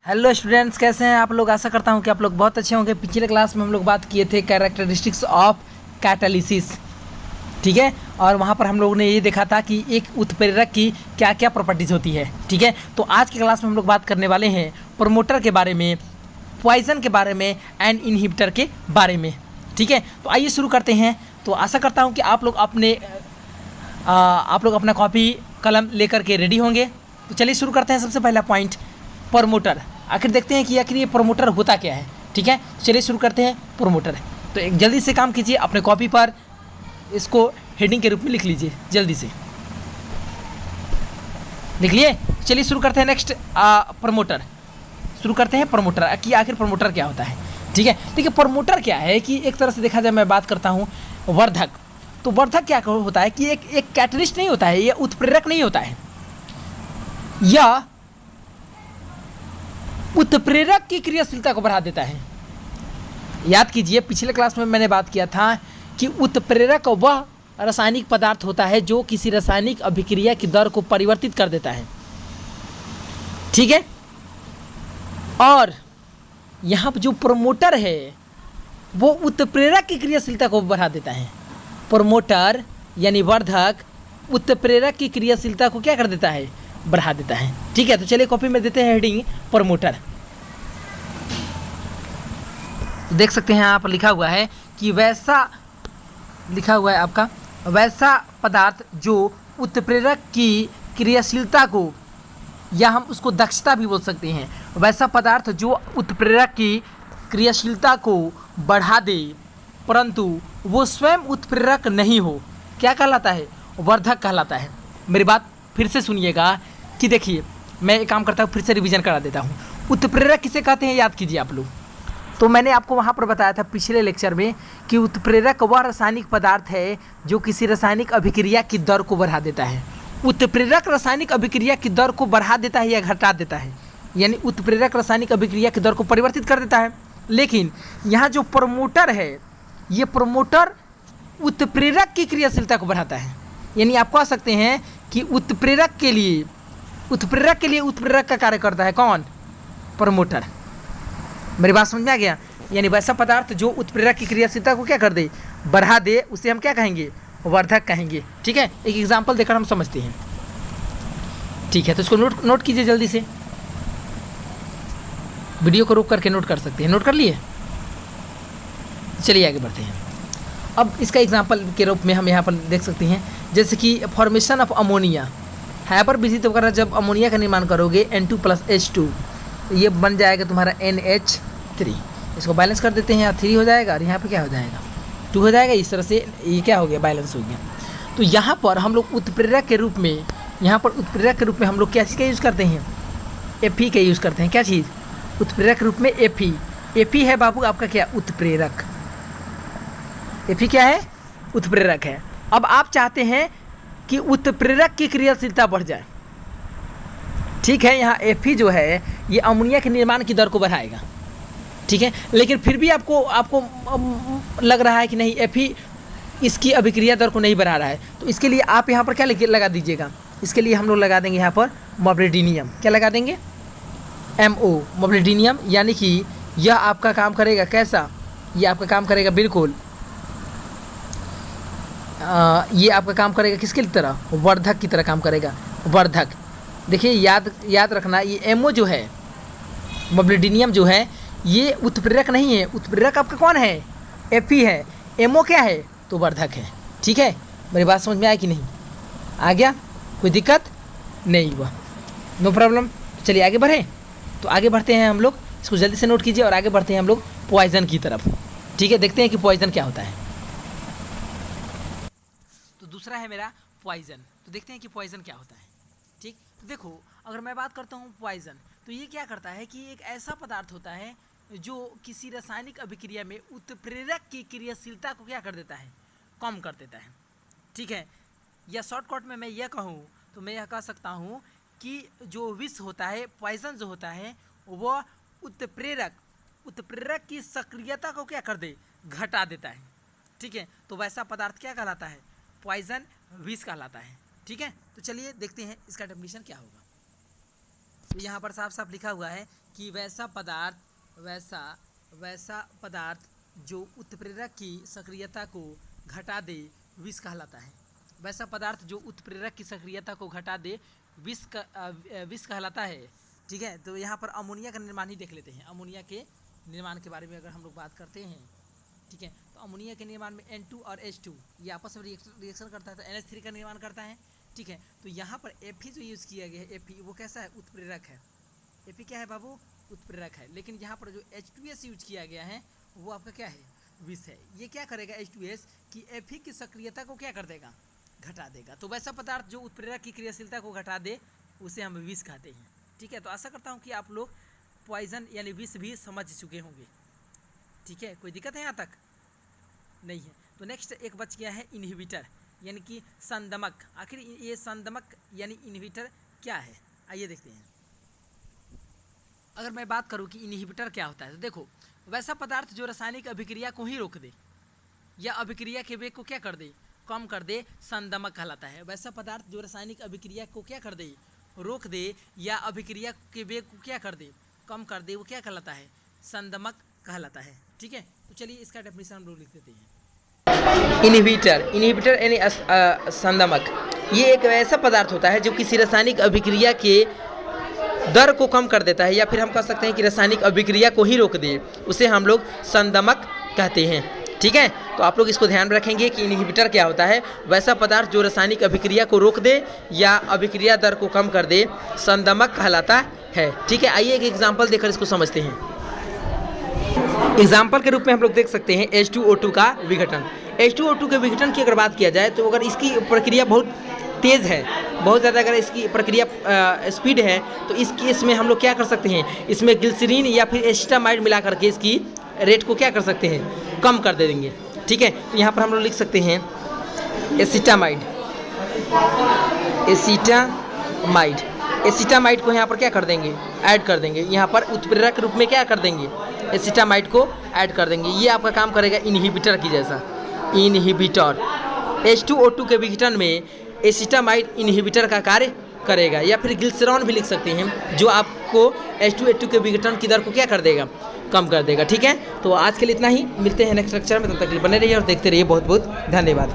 Hello students, कैसे हैं आप लोग। आशा करता हूं कि आप लोग बहुत अच्छे होंगे। पिछले क्लास में हम लोग बात किए थे कैरेक्टरिस्टिक्स ऑफ कैटालिसिस, ठीक है। और वहां पर हम लोगों ने ये देखा था कि एक उत्प्रेरक की क्या क्या प्रॉपर्टीज़ होती है, ठीक है। तो आज की क्लास में हम लोग बात करने वाले हैं प्रोमोटर के बारे में, पॉइजन के बारे में एंड इनहिबिटर के बारे में, ठीक है। तो आइए शुरू करते हैं। तो आशा करता हूँ कि आप लोग अपना कॉपी कलम लेकर के रेडी होंगे। तो चलिए शुरू करते हैं। सबसे पहला पॉइंट, प्रोमोटर। आखिर देखते हैं कि आखिर ये प्रोमोटर होता क्या है, ठीक है। चलिए शुरू करते हैं। प्रोमोटर, तो एक जल्दी से काम कीजिए, अपने कॉपी पर इसको हेडिंग के रूप में लिख लीजिए, जल्दी से लिख लिए। चलिए शुरू करते हैं। नेक्स्ट प्रोमोटर, शुरू करते हैं प्रोमोटर कि आखिर प्रोमोटर क्या होता है, ठीक है। देखिए प्रोमोटर क्या है कि एक तरह से देखा जाए, मैं बात करता हूँ वर्धक। तो वर्धक क्या होता है कि एक कैटलिस्ट नहीं होता है, ये उत्प्रेरक नहीं होता है, या उत्प्रेरक की क्रियाशीलता को बढ़ा देता है। याद कीजिए पिछले क्लास में मैंने बात किया था कि उत्प्रेरक वह रासायनिक पदार्थ होता है जो किसी रासायनिक अभिक्रिया की दर को परिवर्तित कर देता है, ठीक है। और यहाँ पर जो प्रोमोटर है वो उत्प्रेरक की क्रियाशीलता को बढ़ा देता है। प्रोमोटर यानी वर्धक उत्प्रेरक की क्रियाशीलता को क्या कर देता है, बढ़ा देता है, ठीक है। तो चलिए कॉपी में देते हैं हेडिंग प्रोमोटर। देख सकते हैं यहाँ पर लिखा हुआ है कि वैसा लिखा हुआ है आपका वैसा पदार्थ जो उत्प्रेरक की क्रियाशीलता को, या हम उसको दक्षता भी बोल सकते हैं, वैसा पदार्थ जो उत्प्रेरक की क्रियाशीलता को बढ़ा दे परंतु वो स्वयं उत्प्रेरक नहीं हो, क्या कहलाता है, वर्धक कहलाता है। मेरी बात फिर से सुनिएगा कि देखिए मैं एक काम करता हूँ, फिर से रिवीजन करा देता हूँ। उत्प्रेरक किसे कहते हैं, याद कीजिए आप लोग। तो मैंने आपको वहाँ पर बताया था पिछले लेक्चर में कि उत्प्रेरक वह रासायनिक पदार्थ है जो किसी रासायनिक अभिक्रिया की दर को बढ़ा देता है। उत्प्रेरक रासायनिक अभिक्रिया की दर को बढ़ा देता है या घटा देता है, यानी उत्प्रेरक रासायनिक अभिक्रिया की दर को परिवर्तित कर देता है। लेकिन यहाँ जो प्रोमोटर है, ये प्रोमोटर उत्प्रेरक की क्रियाशीलता को बढ़ाता है। यानी आप कह सकते हैं कि उत्प्रेरक के लिए उत्प्रेरक का कार्य करता है कौन, प्रोमोटर। मेरी बात समझ में आ गया। यानी वैसा पदार्थ जो उत्प्रेरक की क्रियाशीलता को क्या कर दे, बढ़ा दे, उसे हम क्या कहेंगे, वर्धक कहेंगे, ठीक है। एक एग्जांपल देकर हम समझते हैं, ठीक है। तो इसको नोट कीजिए जल्दी से, वीडियो को रोक करके नोट कर सकते हैं। नोट कर लिए, चलिए आगे बढ़ते हैं। अब इसका एग्जांपल के रूप में हम यहाँ पर देख सकते हैं, जैसे कि फॉर्मेशन ऑफ अमोनिया, हाइपर विजित वगैरह जब अमोनिया का निर्माण करोगे N2+H2, ये बन जाएगा तुम्हारा NH3। इसको बैलेंस कर देते हैं, यहाँ 3 हो जाएगा और यहाँ पे क्या हो जाएगा, 2 हो जाएगा। इस तरह से ये क्या हो गया, बैलेंस हो गया। तो यहाँ पर हम लोग उत्प्रेरक के रूप में, हम लोग क्या चीज़ का यूज़ करते हैं, Fe का यूज़ करते हैं। क्या चीज़, उत्प्रेरक के रूप में Fe है बाबू आपका क्या, उत्प्रेरक। Fe क्या है, उत्प्रेरक है। अब आप चाहते हैं कि उत्प्रेरक की क्रियाशीलता बढ़ जाए, ठीक है। यहाँ Fe जो है ये अमोनिया के निर्माण की दर को बढ़ाएगा, ठीक है। लेकिन फिर भी आपको लग रहा है कि नहीं, Fe इसकी अभिक्रिया दर को नहीं बढ़ा रहा है, तो इसके लिए आप यहाँ पर क्या लगा दीजिएगा, इसके लिए हम लोग लगा देंगे यहाँ पर मोब्लिडिनियम। क्या लगा देंगे, MO, मोब्लिडिनियम। यानी कि यह आपका काम करेगा कैसा, ये आपका काम करेगा बिल्कुल ये आपका काम करेगा किसके तरह, वर्धक की तरह काम करेगा, वर्धक। देखिए याद रखना, ये MO जो है, मोब्लिडिनियम जो है, ये उत्प्रेरक नहीं है। उत्प्रेरक आपका कौन है, Fe है। MO क्या है, तो वर्धक है, ठीक है। मेरी बात समझ में आया कि नहीं, आ गया, कोई दिक्कत नहीं हुआ, नो प्रॉब्लम। चलिए आगे बढ़ें। तो आगे बढ़ते हैं हम लोग, इसको जल्दी से नोट कीजिए और आगे बढ़ते हैं हम लोग पॉइजन की तरफ, ठीक है। देखते हैं कि पॉइजन क्या होता है। तो दूसरा है मेरा पॉइजन। तो देखते हैं कि पॉइजन क्या होता है, ठीक। तो देखो अगर मैं बात करता हूँ पॉइजन, तो ये क्या करता है कि एक ऐसा पदार्थ होता है जो किसी रासायनिक अभिक्रिया में उत्प्रेरक की क्रियाशीलता को क्या कर देता है, कम कर देता है, ठीक है। या शॉर्टकट में मैं यह कहूँ तो मैं यह कह सकता हूँ कि जो विष होता है, पॉइजन जो होता है, वह उत्प्रेरक की सक्रियता को क्या कर दे, घटा देता है, ठीक है। तो वैसा पदार्थ क्या कहलाता है, पॉइजन, विष कहलाता है, ठीक है। तो चलिए देखते हैं इसका डेफिनेशन क्या होगा। तो यहाँ पर साफ साफ लिखा हुआ है कि वैसा पदार्थ जो उत्प्रेरक की सक्रियता को घटा दे विष कहलाता है। वैसा पदार्थ जो उत्प्रेरक की सक्रियता को घटा दे विष कहलाता है। ठीक है, तो यहाँ पर अमोनिया का निर्माण ही देख लेते हैं। अमोनिया के निर्माण के बारे में अगर हम लोग बात करते हैं, ठीक है, तो अमोनिया के निर्माण में N2 और H2 ये आपस में रिएक्शन करता है तो NH3 का निर्माण करता है। ठीक है, तो यहाँ पर Fe जो यूज़ किया गया है, Fe वो कैसा है, उत्प्रेरक है। Fe क्या है बाबू, उत्प्रेरक है। लेकिन यहाँ पर जो H2S यूज किया गया है वो आपका क्या है, विष है। ये क्या करेगा H2S कि Fe की सक्रियता को क्या कर देगा, घटा देगा। तो वैसा पदार्थ जो उत्प्रेरक की क्रियाशीलता को घटा दे उसे हम विष कहते हैं। ठीक है, तो आशा करता हूँ कि आप लोग पॉइजन यानी विष भी समझ चुके होंगे। ठीक है, कोई दिक्कत है यहाँ तक नहीं है। तो नेक्स्ट एक बच गया है इनहिबिटर यानी कि संदमक। आखिर ये संदमक यानी इनहिबिटर क्या है, आइए देखते हैं। अगर मैं बात करूं कि इनहिबिटर क्या होता है, तो देखो वैसा पदार्थ जो रासायनिक अभिक्रिया को ही रोक दे या अभिक्रिया के वेग को क्या कर दे, कम कर दे, संदमक कहलाता है। वैसा पदार्थ जो रासायनिक अभिक्रिया को क्या कर दे, रोक दे या अभिक्रिया के वेग को क्या कर दे, कम कर दे, वो क्या कहलाता है, संदमक कहलाता है। ठीक है, तो चलिए इसका डेफिनेशन हम लोग लिख देते हैं। इनहिबिटर यानी संदमक, ये एक ऐसा पदार्थ होता है जो किसी रासायनिक अभिक्रिया के दर को कम कर देता है या फिर हम कह सकते हैं कि रासायनिक अभिक्रिया को ही रोक दे, उसे हम लोग संदमक कहते हैं। ठीक है, तो आप लोग इसको ध्यान में रखेंगे कि इनहिबिटर क्या होता है, वैसा पदार्थ जो रासायनिक अभिक्रिया को रोक दे या अभिक्रिया दर को कम कर दे, संदमक कहलाता है। ठीक है, आइए एक एग्जाम्पल देकर इसको समझते हैं। एग्जाम्पल के रूप में हम लोग देख सकते हैं H2O2 का विघटन। H2O2 के विघटन की अगर बात किया जाए तो अगर इसकी प्रक्रिया बहुत तेज़ है, बहुत ज़्यादा अगर इसकी प्रक्रिया स्पीड है, तो इस केस में हम लोग क्या कर सकते हैं, इसमें ग्लिसरीन या फिर एसिटामाइड मिला करके इसकी रेट को क्या कर सकते हैं, कम कर दे देंगे। ठीक है, तो यहाँ पर हम लोग लिख सकते हैं एसिटामाइड को यहाँ पर क्या कर देंगे, ऐड कर देंगे। यहाँ पर उत्प्रेरक के रूप में क्या कर देंगे, एसिटामाइड को ऐड कर देंगे। ये आपका काम करेगा इनहिबिटर की जैसा, इनहिबिटर। H2O2 के विघटन में एसिटामाइड इनहिबिटर का कार्य करेगा या फिर ग्लिसरॉल भी लिख सकते हैं, जो आपको H2O2 के विघटन की दर को क्या कर देगा, कम कर देगा। ठीक है, तो आज के लिए इतना ही, मिलते हैं नेक्स्ट लेक्चर में, तब तक के लिए बने रहिए और देखते रहिए। बहुत बहुत धन्यवाद।